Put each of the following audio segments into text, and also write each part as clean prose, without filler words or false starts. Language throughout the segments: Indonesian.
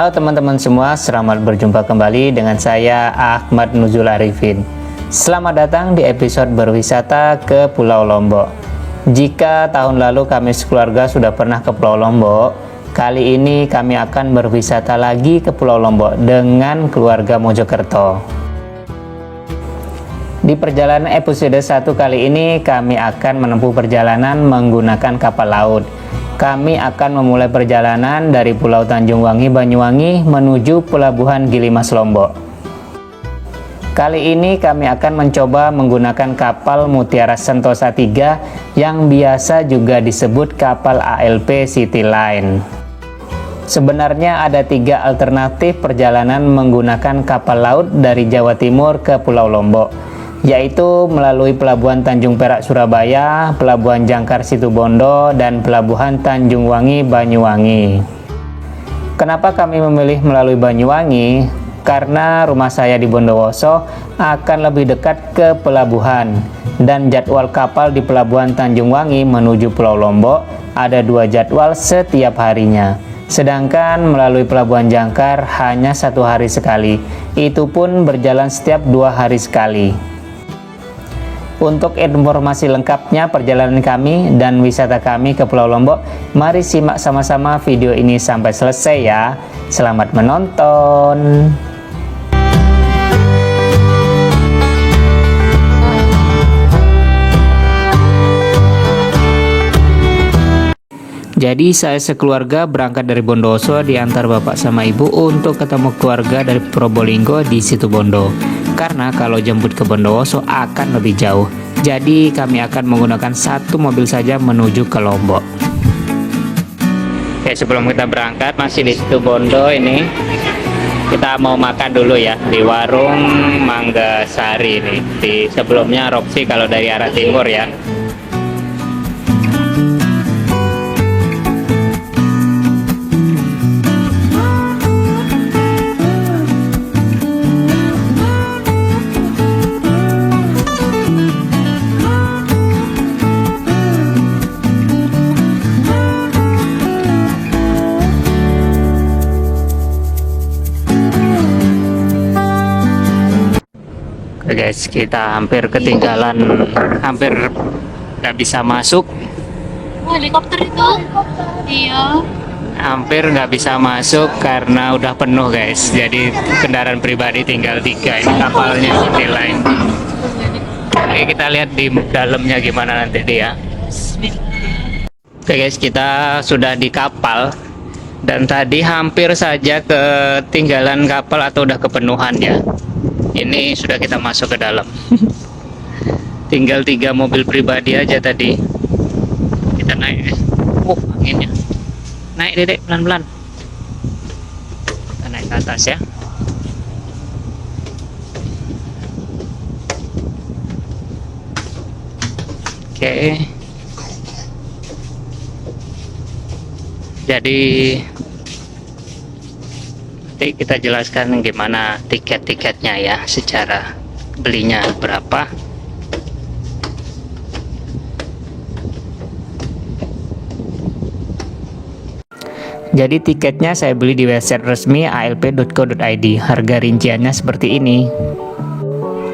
Halo teman-teman semua, selamat berjumpa kembali dengan saya Ahmad Nuzul Arifin. Selamat datang di episode berwisata ke Pulau Lombok. Jika tahun lalu kami sekeluarga sudah pernah ke Pulau Lombok, kali ini kami akan berwisata lagi ke Pulau Lombok dengan keluarga Mojokerto. Di perjalanan episode 1 kali ini kami akan menempuh perjalanan menggunakan kapal laut. Kami akan memulai perjalanan dari Pulau Tanjung Wangi, Banyuwangi menuju Pelabuhan Gilimas, Lombok. Kali ini kami akan mencoba menggunakan kapal Mutiara Sentosa 3 yang biasa juga disebut kapal ALP City Line. Sebenarnya ada 3 alternatif perjalanan menggunakan kapal laut dari Jawa Timur ke Pulau Lombok, yaitu melalui Pelabuhan Tanjung Perak Surabaya, Pelabuhan Jangkar Situbondo, dan Pelabuhan Tanjung Wangi Banyuwangi. Kenapa kami memilih melalui Banyuwangi? Karena rumah saya di Bondowoso akan lebih dekat ke pelabuhan, dan jadwal kapal di Pelabuhan Tanjung Wangi menuju Pulau Lombok ada 2 jadwal setiap harinya. Sedangkan melalui Pelabuhan Jangkar hanya 1 hari sekali, itu pun berjalan setiap 2 hari sekali. Untuk informasi lengkapnya perjalanan kami dan wisata kami ke Pulau Lombok, mari simak sama-sama video ini sampai selesai ya. Selamat menonton. Jadi saya sekeluarga berangkat dari Bondowoso diantar bapak sama ibu untuk ketemu keluarga dari Probolinggo di Situbondo. Karena kalau jemput ke Bondowoso akan lebih jauh. Jadi kami akan menggunakan 1 mobil saja menuju ke Lombok. Oke, sebelum kita berangkat masih di Situbondo ini, kita mau makan dulu ya di warung Mangga Sari ini. Di sebelumnya Roxy kalau dari arah timur ya. Oke guys, kita hampir ketinggalan, hampir nggak bisa masuk. Helikopter itu? Iya. Hampir nggak bisa masuk karena udah penuh guys. Jadi kendaraan pribadi tinggal 3. Ini kapalnya City Line. Oke, kita lihat di dalamnya gimana nanti dia. Oke guys, kita sudah di kapal. Dan tadi hampir saja ketinggalan kapal atau udah kepenuhan ya. Ini sudah kita masuk ke dalam. Tinggal 3 mobil pribadi aja tadi. Kita naik. Anginnya. Naik Dedek, pelan-pelan. Kita naik ke atas ya. Oke. Jadi nanti kita jelaskan gimana tiket-tiketnya ya, secara belinya berapa. Jadi tiketnya saya beli di website resmi alp.co.id. Harga rinciannya seperti ini.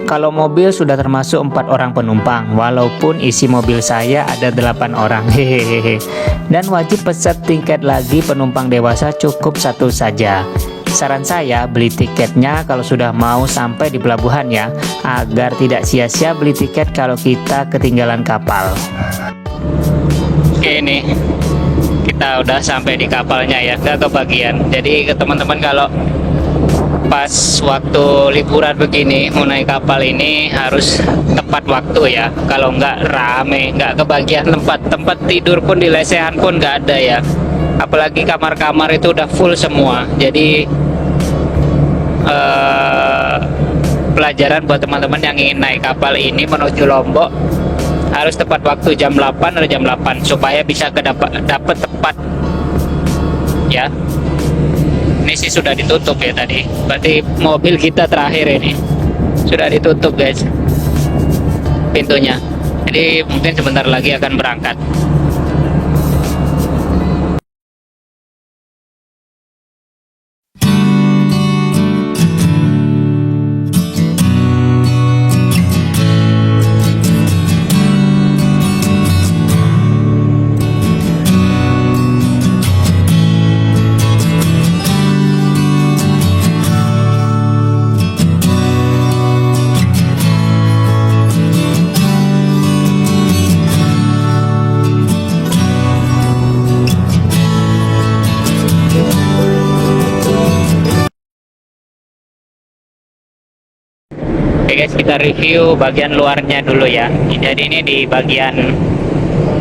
Kalau mobil sudah termasuk 4 orang penumpang, walaupun isi mobil saya ada 8 orang. Hehehe. Dan wajib pesan tiket lagi penumpang dewasa cukup 1 saja. Saran saya beli tiketnya kalau sudah mau sampai di pelabuhan ya, agar tidak sia-sia beli tiket kalau kita ketinggalan kapal. Oke, ini kita udah sampai di kapalnya ya, ke kebagian. Jadi ke teman-teman kalau pas waktu liburan begini mau naik kapal ini harus tepat waktu ya. Kalau nggak rame, nggak kebagian tempat tidur pun di lesehan pun nggak ada ya. Apalagi kamar-kamar itu udah full semua. Jadi pelajaran buat teman-teman yang ingin naik kapal ini menuju Lombok harus tepat waktu jam 8 atau jam 8 supaya bisa dapat tepat ya. Ini sih sudah ditutup ya tadi. Berarti mobil kita terakhir ini sudah ditutup guys pintunya. Jadi mungkin sebentar lagi akan berangkat. guys, kita review bagian luarnya dulu ya. Jadi ini di bagian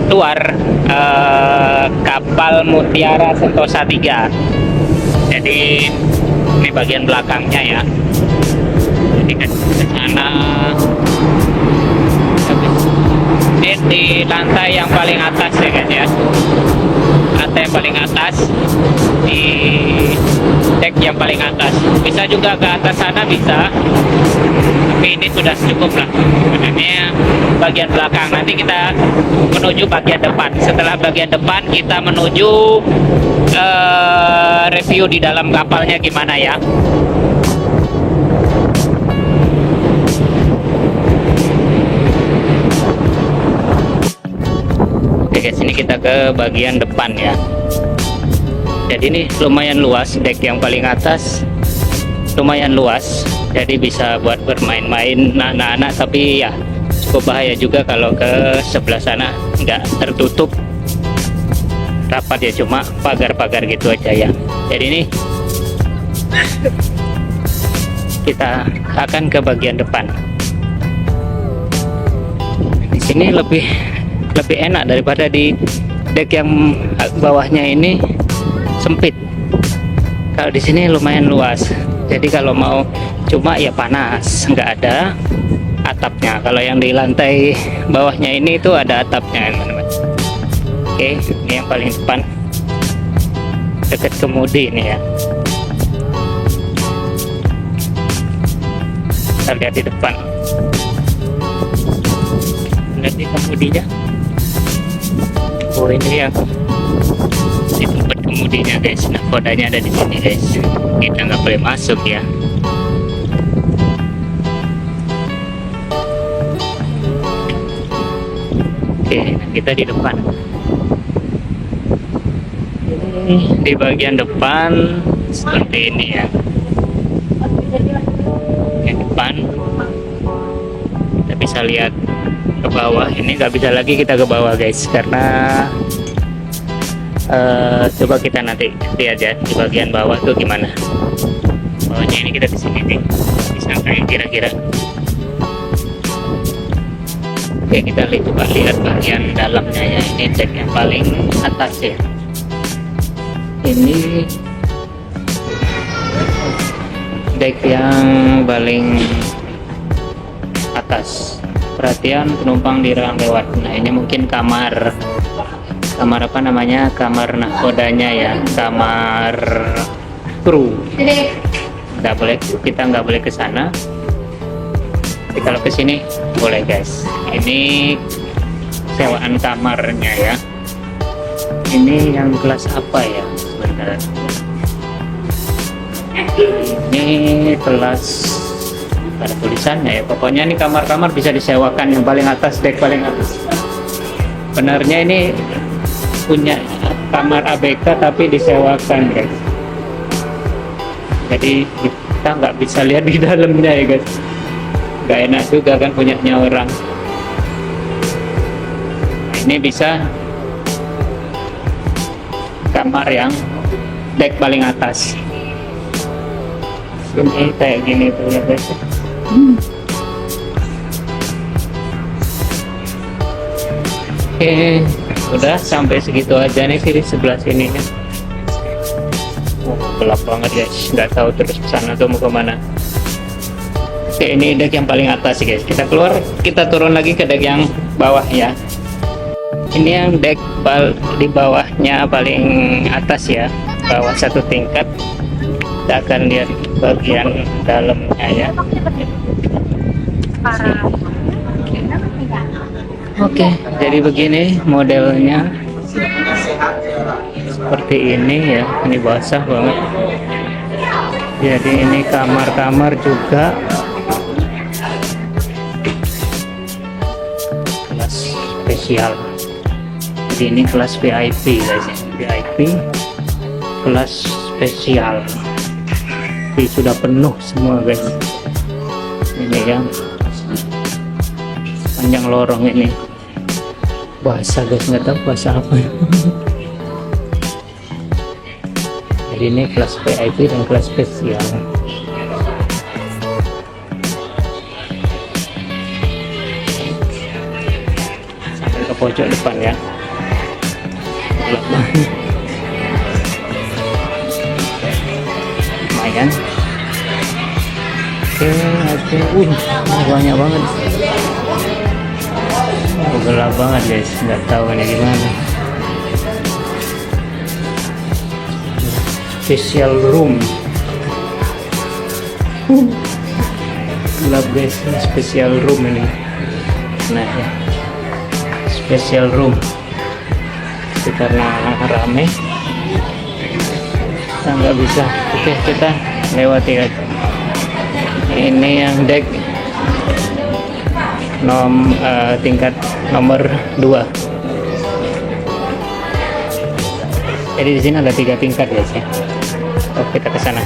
luar kapal Mutiara Sentosa 3. Jadi ini bagian belakangnya ya. Jadi ke sana. Ini di lantai yang paling atas ya guys ya. Lantai yang paling atas, di deck yang paling atas. Bisa juga ke atas sana, bisa, tapi ini sudah cukup lah. Ini bagian belakang. Nanti kita menuju bagian depan. Setelah bagian depan kita menuju review di dalam kapalnya gimana ya. Oke guys, ini kita ke bagian depan ya. Jadi ini lumayan luas, deck yang paling atas lumayan luas, jadi bisa buat bermain-main anak-anak, tapi ya cukup bahaya juga kalau ke sebelah sana nggak tertutup rapat ya, cuma pagar-pagar gitu aja ya. Jadi ini kita akan ke bagian depan. Di sini lebih enak daripada di deck yang bawahnya ini sempit. Kalau di sini lumayan luas, jadi kalau mau cuma ya panas, nggak ada atapnya. Kalau yang di lantai bawahnya ini itu ada atapnya teman-teman. Oke, ini yang paling depan dekat kemudi ini ya. Kita lihat di depan, lihat di kemudinya. Oh, ini yang di tempat kemudinya guys. Nah, kodanya ada di sini guys. Kita nggak boleh masuk ya. Oke, kita di depan. Ini di bagian depan seperti ini ya. Di depan kita bisa lihat ke bawah. Ini nggak bisa lagi kita ke bawah guys, karena coba kita nanti lihat ya di bagian bawah tuh gimana. Bawahnya ini kita di sini nih, bisa kayak kira-kira. Oke, kita coba lihat bagian dalamnya ya. Ini deck yang paling atas ya. Ini deck yang paling atas. Perhatian penumpang dilarang lewat. Nah, ini mungkin kamar apa namanya, kamar nahkodanya ya, kamar kru. Nggak boleh, kita nggak boleh ke sana. Tapi kalau ke sini boleh guys. Ini sewaan kamarnya ya. Ini yang kelas apa ya sebentar? Ini kelas, ada tulisannya ya. Pokoknya ini kamar-kamar bisa disewakan, yang paling atas, deck paling atas. Benarnya ini punya kamar ABK tapi disewakan guys. Jadi kita nggak bisa lihat di dalamnya ya guys. Nggak enak juga kan punyanya orang. Ini bisa kamar yang deck paling atas. Ini kayak gini tuh ya guys. Oke, udah sampai segitu aja nih di sebelah sini ya. Gelap banget guys, nggak tahu terus kesana tuh mau kemana. Oke, ini deck yang paling atas guys. Kita keluar, kita turun lagi ke deck yang bawah ya. Ini yang deck di bawahnya paling atas ya, bawah satu tingkat. Kita akan lihat bagian dalamnya ya. Oke, jadi begini modelnya. Seperti ini ya, ini basah banget. Jadi ini kamar-kamar juga. Kelas spesial. Jadi ini kelas VIP guys, VIP kelas spesial. Jadi sudah penuh semua guys. Ini yang panjang lorong ini. Bahasa guys, nggak tahu bahasa apa. Jadi ini kelas VIP dan kelas spesial. pojok depan ya. Lumayan. Oke. Banyak banget. Gelap banget guys, nggak tahu ini gimana. Special room. Gelap guys, special room ini. Nah ya, special room. Itu karena rame, kita nggak bisa. Oke, kita lewati aja. Ini yang deck tingkat nomor 2. Jadi di sini ada 3 tingkat guys ya. Oh, kita ke sana.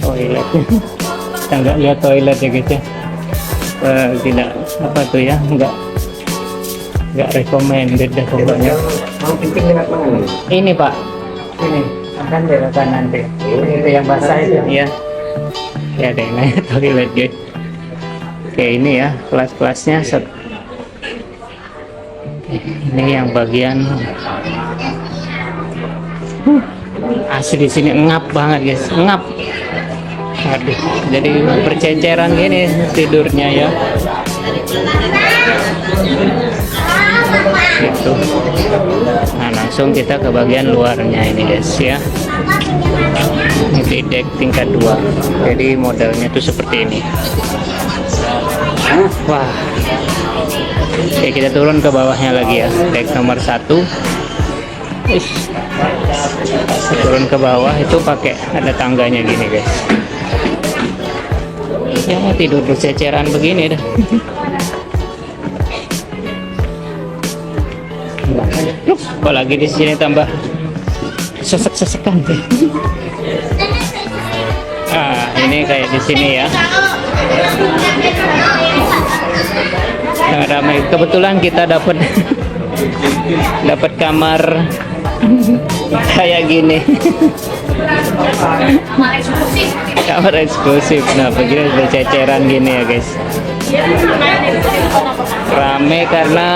Toilet. Kita nggak lihat toilet ya guys ya. Tidak apa tuh ya, nggak recommended dah pokoknya. Mau pimpin lewat mana nih? Ini Pak, ini akan belok kanan deh. Itu yang basah itu. Iya. Ya ada yang naik toilet guys. Oke, ini ya kelas-kelasnya. Ini yang bagian asli di sini ngap banget guys, ngap. Aduh, jadi berceceran gini tidurnya ya. Gitu. Nah, langsung kita ke bagian luarnya ini guys ya. Ini deck tingkat 2. Jadi modelnya tuh seperti ini. Wah. Oke, kita turun ke bawahnya lagi ya. Deck nomor 1. Turun ke bawah itu pakai ada tangganya gini guys. Ya tidur berceceran begini dah. Apalagi di sini tambah sesek-sesekan deh. Ah, ini kayak di sini ya. Ramai. Kebetulan kita dapat kamar kayak gini. Kamar eksklusif. Nah, begini berceceran gini ya guys. Rame karena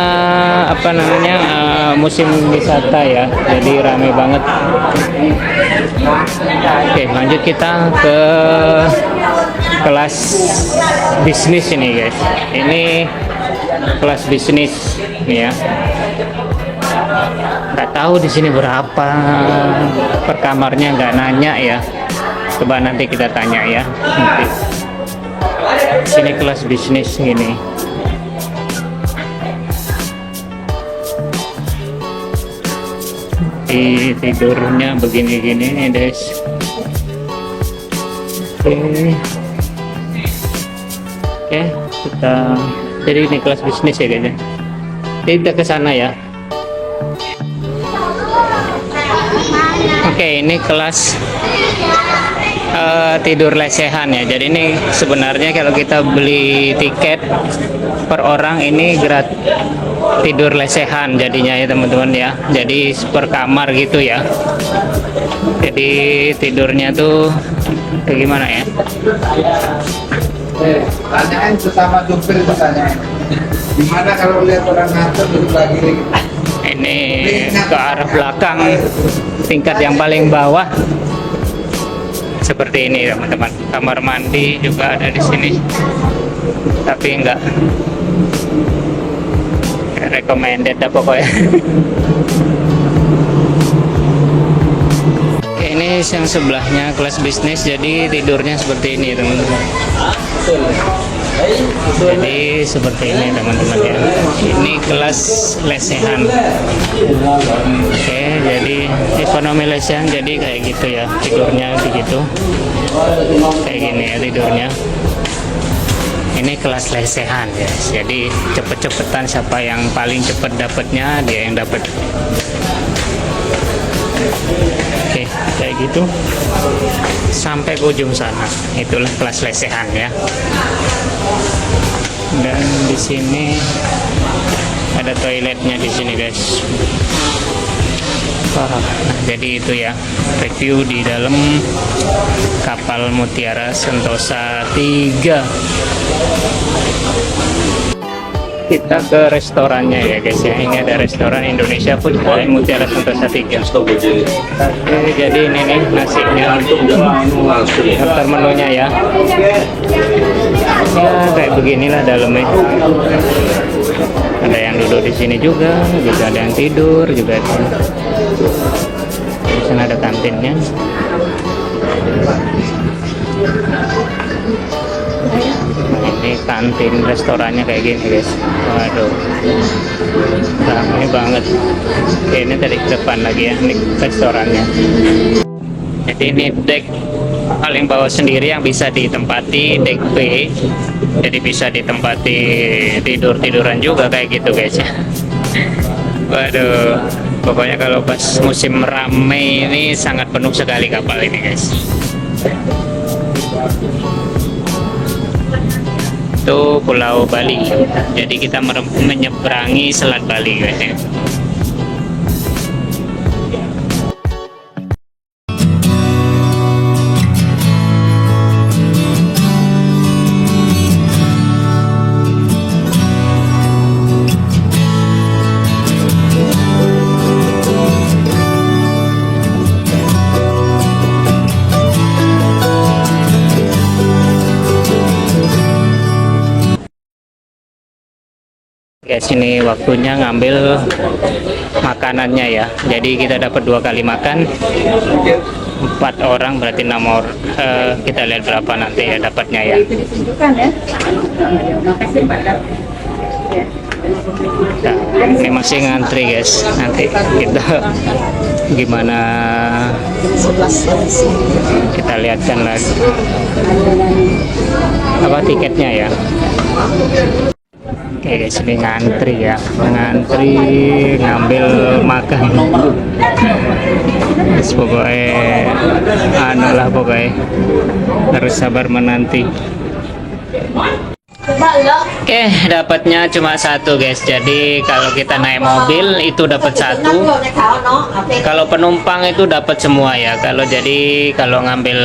apa namanya musim wisata ya, jadi rame banget. Oke, lanjut kita ke kelas bisnis ini guys. Ini kelas bisnis nih ya. Nggak tahu di sini berapa per kamarnya, nggak nanya ya. Coba nanti kita tanya ya. Nanti. Sini kelas bisnis gini. Di tidurnya begini-gini guys. Oke, kita jadi ini kelas bisnis ya guys ya. Jadi kita ke sana ya. Oke, ini kelas tidur lesehan ya. Jadi ini sebenarnya kalau kita beli tiket per orang ini gratis tidur lesehan jadinya ya teman-teman ya. Jadi per kamar gitu ya. Jadi tidurnya tuh kayak gimana ya? Tanyain sesama supir itu tanyain. Gimana kalau lihat orang ngantor duduk lagi? Ini ke arah belakang tingkat yang paling bawah seperti ini teman-teman. Kamar mandi juga ada di sini, tapi enggak recommended dah pokoknya. Ini yang sebelahnya kelas bisnis, jadi tidurnya seperti ini teman-teman. Jadi seperti ini teman-teman ya. Ini kelas lesehan. Oke, jadi ekonomi lesehan jadi kayak gitu ya, tidurnya begitu. Kayak gini ya tidurnya. Ini kelas lesehan ya. Jadi cepet-cepetan siapa yang paling cepet dapatnya dia yang dapat. Oke, kayak gitu sampai ke ujung sana. Itulah kelas lesehan ya. Dan di sini ada toiletnya di sini guys. Nah, jadi itu ya review di dalam kapal Mutiara Sentosa 3. Kita ke restorannya ya guys ya. Ini ada restoran Indonesia Food Hall Mutiara Sentosa 3. Oke, jadi ini nih nasinya, daftar menunya ya. Ya kayak beginilah dalamnya. Ada yang duduk di sini juga ada yang tidur juga. Di sana ada kantinnya. Nah, ini kantin restorannya kayak gini guys. Waduh, ramai banget. Oke, ini dari depan lagi ya, ini restorannya. Jadi ini deck paling bawah sendiri yang bisa ditempati, deck B. Jadi bisa ditempati tidur-tiduran juga kayak gitu guys ya. Waduh, pokoknya kalau pas musim ramai ini sangat penuh sekali kapal ini guys. Itu Pulau Bali, jadi kita menyeberangi Selat Bali guys ya. Guys, ini waktunya ngambil makanannya ya. Jadi kita dapat 2 kali makan, 4 orang berarti 6 orang. Kita lihat berapa nanti ya dapatnya ya. Nah, ini masih ngantri guys. Nanti kita gimana kita lihatkan lagi apa tiketnya ya. Oke guys, ini ngantri ya, ngantri ngambil makan. Terus pokoknya anu lah, pokoknya harus sabar menanti. Oke, dapatnya cuma 1 guys. Jadi kalau kita naik mobil itu dapat 1. Kalau penumpang itu dapat semua ya. Kalau ngambil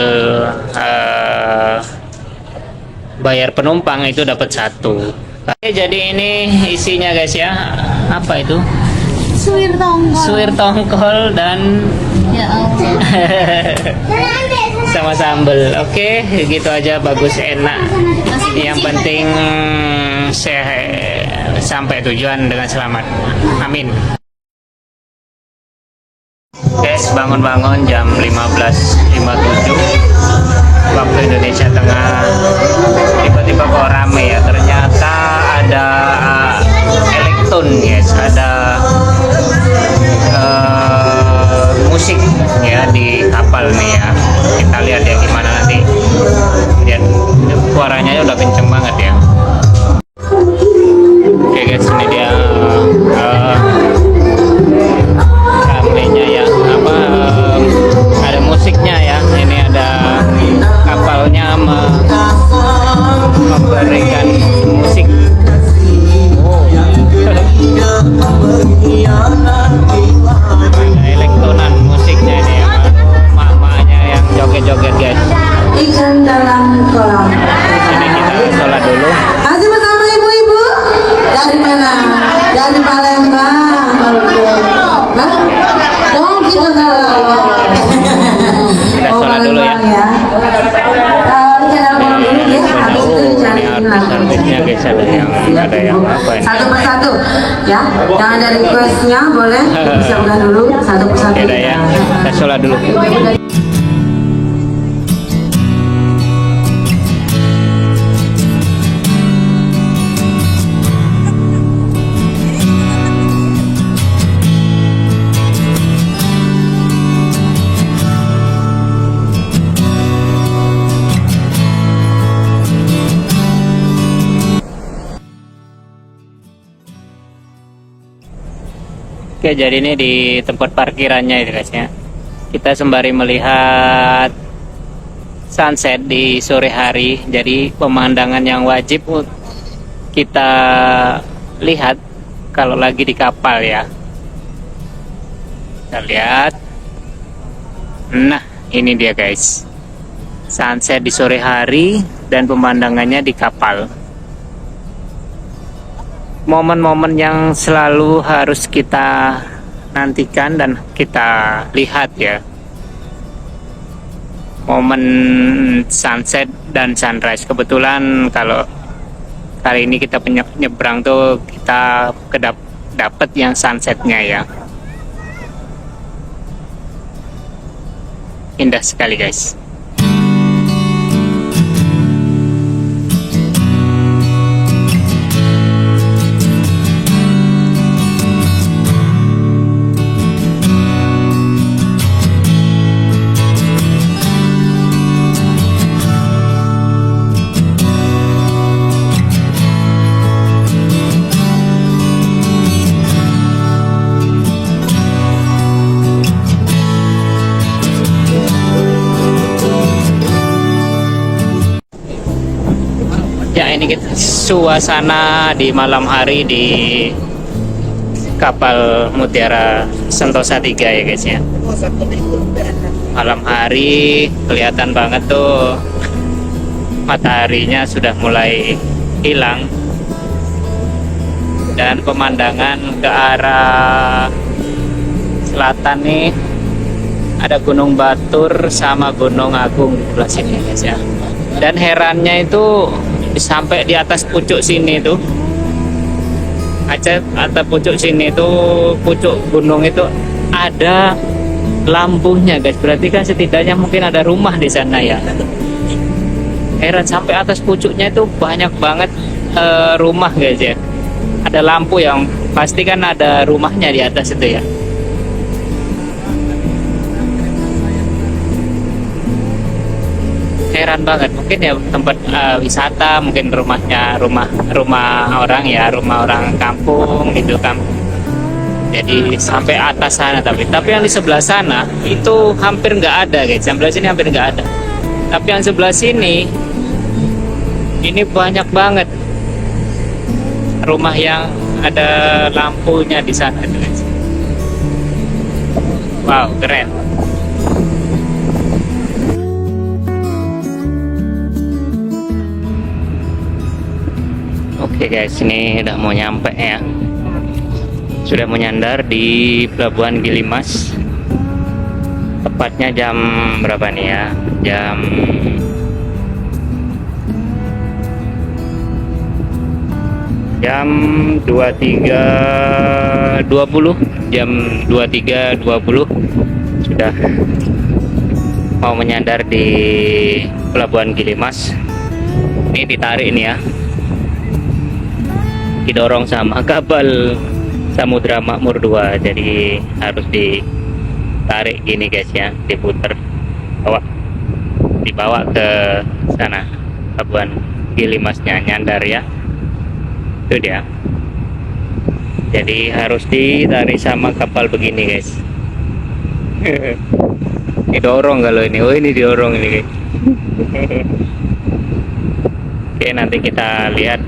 bayar penumpang itu dapat 1. Oke, jadi ini isinya guys ya. Apa itu? Suwir tongkol. Suwir tongkol dan Ya Allah. sama sambal. Oke, gitu aja, bagus, enak. Yang penting saya sampai tujuan dengan selamat. Amin. Guys, bangun-bangun jam 15.57 waktu Indonesia Tengah. Tiba-tiba kok rame ya, ternyata ada elektron guys, ada musik ya di kapal nih ya. Kita lihat ya gimana nanti. Lihat suaranya udah kenceng banget ya. Oke guys, ini dia ramenya ya, ada musiknya ya. Ini ada kapalnya memberikan musik. Ada elektronan musiknya ini ya, mamanya yang joget-joget guys. Ikan dalam kolam. Sini kita sholat dulu. Masih bersama ibu-ibu? Dari mana? Dari Palembang. Nah, dong kita Kita sholat dulu ya. Ini artis-artisnya guys, ada yang apa ini? Satu persatu ya. Yang ada requestnya boleh bisa udah dulu satu persatu. Oke dah ya, kita sholat dulu. Oke, jadi ini di tempat parkirannya itu guys ya. Kita sembari melihat sunset di sore hari. Jadi pemandangan yang wajib kita lihat kalau lagi di kapal ya. Kita lihat. Nah, ini dia guys. Sunset di sore hari dan pemandangannya di kapal. Momen-momen yang selalu harus kita nantikan dan kita lihat ya. Momen sunset dan sunrise. Kebetulan kalau kali ini kita nyebrang tuh kita dapat yang sunsetnya ya. Indah sekali guys. Ya, ini kita suasana di malam hari di kapal Mutiara Sentosa 3 ya guys ya. Malam hari kelihatan banget tuh mataharinya sudah mulai hilang dan pemandangan ke arah selatan nih ada Gunung Batur sama Gunung Agung di sebelah sini guys ya. Dan herannya itu sampai di atas pucuk sini tuh, atas pucuk sini tuh, pucuk gunung itu ada lampunya guys. Berarti kan setidaknya mungkin ada rumah di sana ya. Heran, sampai atas pucuknya itu banyak banget rumah guys ya. Ada lampu yang pasti kan ada rumahnya di atas itu ya. Heran banget, mungkin ya tempat wisata, mungkin rumah orang ya, rumah orang kampung gitu kan. Jadi sampai atas sana, tapi yang di sebelah sana itu hampir nggak ada guys. Yang sebelah sini hampir nggak ada. Tapi yang sebelah sini ini banyak banget rumah yang ada lampunya di sana guys. Wow, keren. Oke guys, ini udah mau nyampe ya. Sudah menyandar di Pelabuhan Gilimas. Tepatnya jam berapa nih ya? Jam 23.20. Jam 23.20 sudah mau menyandar di Pelabuhan Gilimas. Ini ditarik nih ya. Didorong sama kapal Samudra Makmur 2, jadi harus ditarik gini guys ya, diputer dibawa ke sana Pelabuhan Gilimasnya, nyandar ya. Itu dia, jadi harus ditarik sama kapal begini guys. Didorong kalau ini, oh ini didorong ini guys. Oke, nanti kita lihat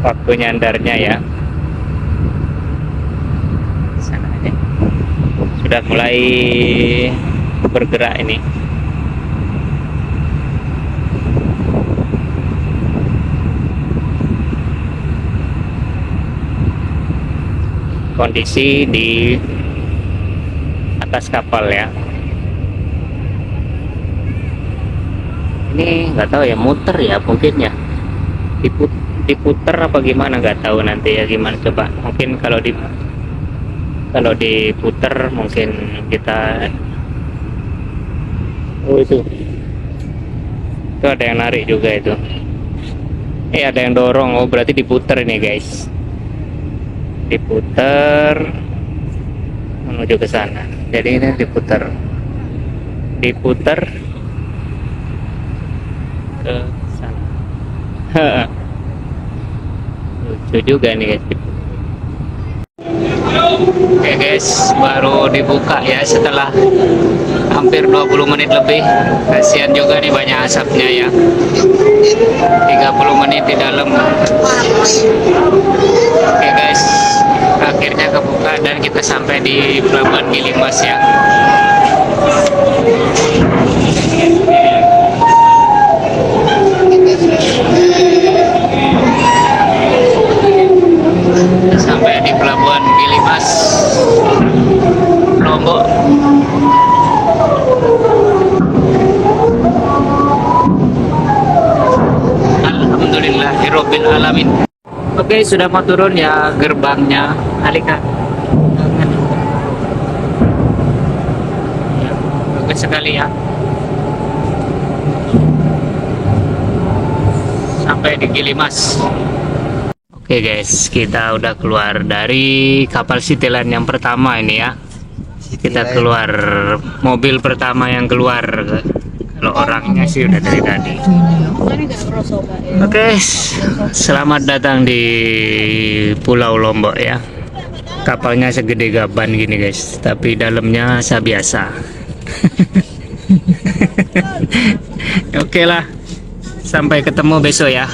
waktu nyandarnya ya. Sana aja. Sudah mulai bergerak ini. Kondisi di atas kapal ya. Ini nggak tahu ya, muter ya mungkin ya. Diputer apa gimana nggak tahu nanti ya, gimana coba. Mungkin kalau diputer mungkin kita itu ada yang narik juga itu. Ada yang dorong. Oh berarti diputer ini guys, diputer menuju ke sana. Jadi ini diputer ke sana. Lucu juga nih guys. Oke guys, baru dibuka ya setelah hampir 20 menit lebih. Kasihan juga nih, banyak asapnya ya. 30 menit di dalam. Oke guys, akhirnya kebuka dan kita sampai di Pelabuhan Gili Mas ya. Sampai di Pelabuhan Gili Mas, Lombok. Alhamdulillahirabbil alamin. Oke, sudah mau turun ya gerbangnya. Alika. Ya, bagus sekali ya. Sampai di Gili Mas. Oke guys, kita udah keluar dari kapal Cityland yang pertama ini ya. Kita keluar, mobil pertama yang keluar. Kalau orangnya sih udah dari tadi. Oke, selamat datang di Pulau Lombok ya. Kapalnya segede gaban gini guys, tapi dalamnya biasa. Oke lah, sampai ketemu besok ya.